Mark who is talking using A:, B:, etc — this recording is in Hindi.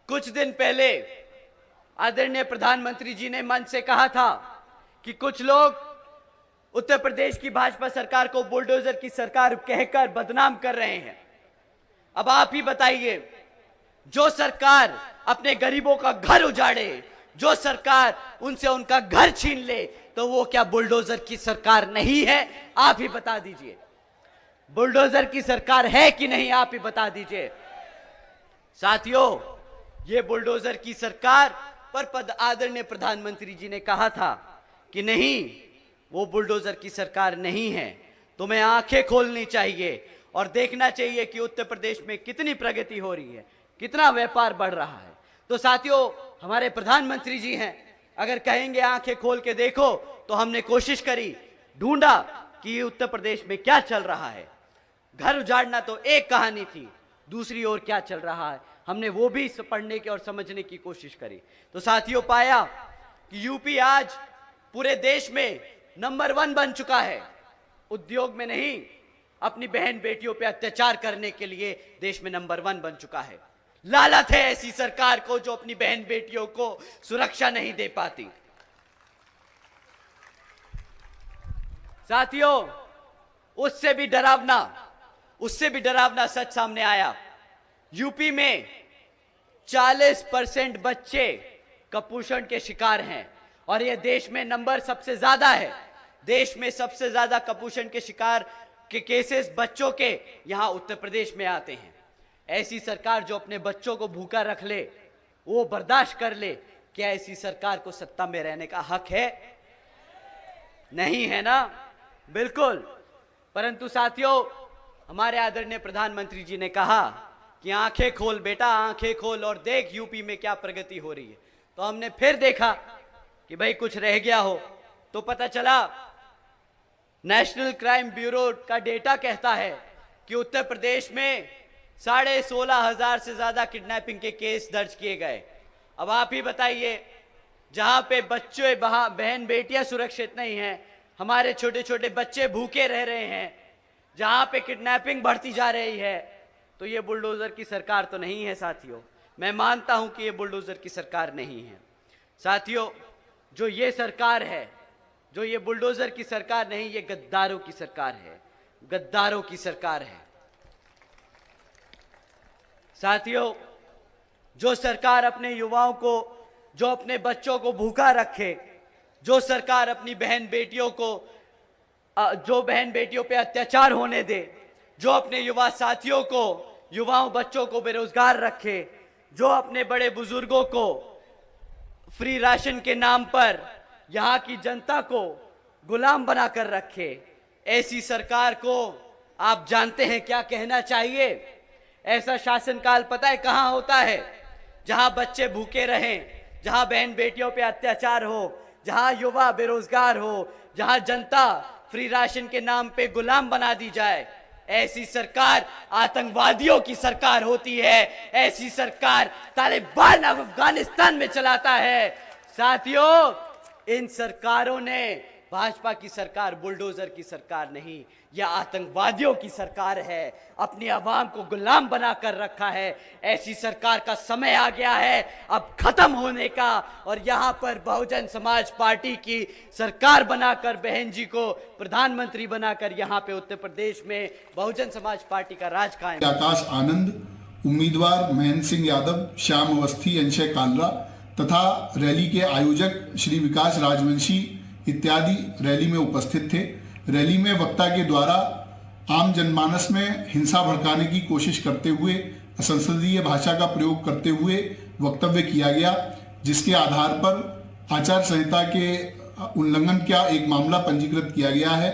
A: कुछ दिन पहले आदरणीय प्रधानमंत्री जी ने मंच से कहा था कि कुछ लोग उत्तर प्रदेश की भाजपा सरकार को बुलडोजर की सरकार कहकर बदनाम कर रहे हैं। अब आप ही बताइए, जो सरकार अपने गरीबों का घर उजाड़े, जो सरकार उनसे उनका घर छीन ले, तो वो क्या बुलडोजर की सरकार नहीं है? आप ही बता दीजिए। बुलडोजर की सरकार है कि नहीं, आप ही बता दीजिए। साथियों, ये बुलडोजर की सरकार पर आदरणीय प्रधानमंत्री जी ने कहा था कि नहीं, वो बुलडोजर की सरकार नहीं है। तुम्हें आंखें खोलनी चाहिए और देखना चाहिए कि उत्तर प्रदेश में कितनी प्रगति हो रही है, कितना व्यापार बढ़ रहा है। तो साथियों, हमारे प्रधानमंत्री जी हैं, अगर कहेंगे आंखें खोल के देखो, तो हमने कोशिश करी, ढूंढा कि उत्तर प्रदेश में क्या चल रहा है। घर उजाड़ना तो एक कहानी थी, दूसरी ओर क्या चल रहा है हमने वो भी पढ़ने की और समझने की कोशिश करी। तो साथियों, पाया कि यूपी आज पूरे देश में नंबर 1 बन चुका है। उद्योग में नहीं, अपनी बहन बेटियों पे अत्याचार करने के लिए देश में नंबर 1 बन चुका है। लालच है ऐसी सरकार को जो अपनी बहन बेटियों को सुरक्षा नहीं दे पाती। साथियों, उससे भी डरावना सच सामने आया। यूपी में 40% बच्चे कुपोषण के शिकार हैं और यह देश में नंबर सबसे ज्यादा है। देश में सबसे ज्यादा कुपोषण के शिकार के केसेस बच्चों के यहां उत्तर प्रदेश में आते हैं। ऐसी सरकार जो अपने बच्चों को भूखा रख ले, वो बर्दाश्त कर ले, क्या ऐसी सरकार को सत्ता में रहने का हक है? नहीं है ना, बिल्कुल। परंतु साथियों, हमारे आदरणीय प्रधानमंत्री जी ने कहा कि आंखें खोल बेटा, आंखें खोल और देख यूपी में क्या प्रगति हो रही है। तो हमने फिर देखा कि भाई कुछ रह गया हो, तो पता चला नेशनल क्राइम ब्यूरो का डेटा कहता है कि उत्तर प्रदेश में 16,500 से ज्यादा किडनैपिंग के केस दर्ज किए गए। अब आप ही बताइए, जहां पे बच्चे बहन बेटियां सुरक्षित नहीं हैं, हमारे छोटे छोटे बच्चे भूखे रह रहे हैं, जहां पे किडनैपिंग बढ़ती जा रही है, तो ये बुलडोजर की सरकार तो नहीं है। साथियों, मैं मानता हूं कि ये बुलडोजर की सरकार नहीं है। साथियों, जो ये सरकार है, जो ये बुलडोजर की सरकार नहीं, ये गद्दारों की सरकार है, गद्दारों की सरकार है। साथियों, जो सरकार अपने युवाओं को, जो अपने बच्चों को भूखा रखे, जो सरकार अपनी बहन बेटियों को, जो बहन बेटियों पे अत्याचार होने दे, जो अपने युवा साथियों को, युवाओं बच्चों को बेरोजगार रखे, जो अपने बड़े बुजुर्गों को फ्री राशन के नाम पर यहां की जनता को गुलाम बनाकर रखे, ऐसी सरकार को आप जानते हैं क्या कहना चाहिए? ऐसा शासनकाल पता है कहां होता है? जहां बच्चे भूखे रहें, जहां बहन बेटियों पे अत्याचार हो, जहां युवा बेरोजगार हो, जहां जनता फ्री राशन के नाम पे गुलाम बना दी जाए। ऐसी सरकार आतंकवादियों की सरकार होती है। ऐसी सरकार तालिबान अफगानिस्तान में चलाता है। साथियों, इन सरकारों ने, भाजपा की सरकार बुलडोजर की सरकार नहीं, यह आतंकवादियों की सरकार है, अपनी आवाम को गुलाम बनाकर रखा है। ऐसी सरकार का समय आ गया है अब खत्म होने का, और यहां पर बहुजन समाज पार्टी की सरकार बनाकर, बहन जी को प्रधानमंत्री बनाकर यहां पे उत्तर प्रदेश में बहुजन समाज पार्टी का राज कायम।
B: आकाश आनंद, उम्मीदवार महेंद्र सिंह यादव, श्याम अवस्थी, अंशय कालरा तथा रैली के आयोजक श्री विकास राजवंशी इत्यादि रैली में उपस्थित थे। रैली में वक्ता के द्वारा आम जनमानस में हिंसा भड़काने की कोशिश करते हुए, असंसदीय भाषा का प्रयोग करते हुए वक्तव्य किया गया, जिसके आधार पर आचार संहिता के उल्लंघन का एक मामला पंजीकृत किया गया है।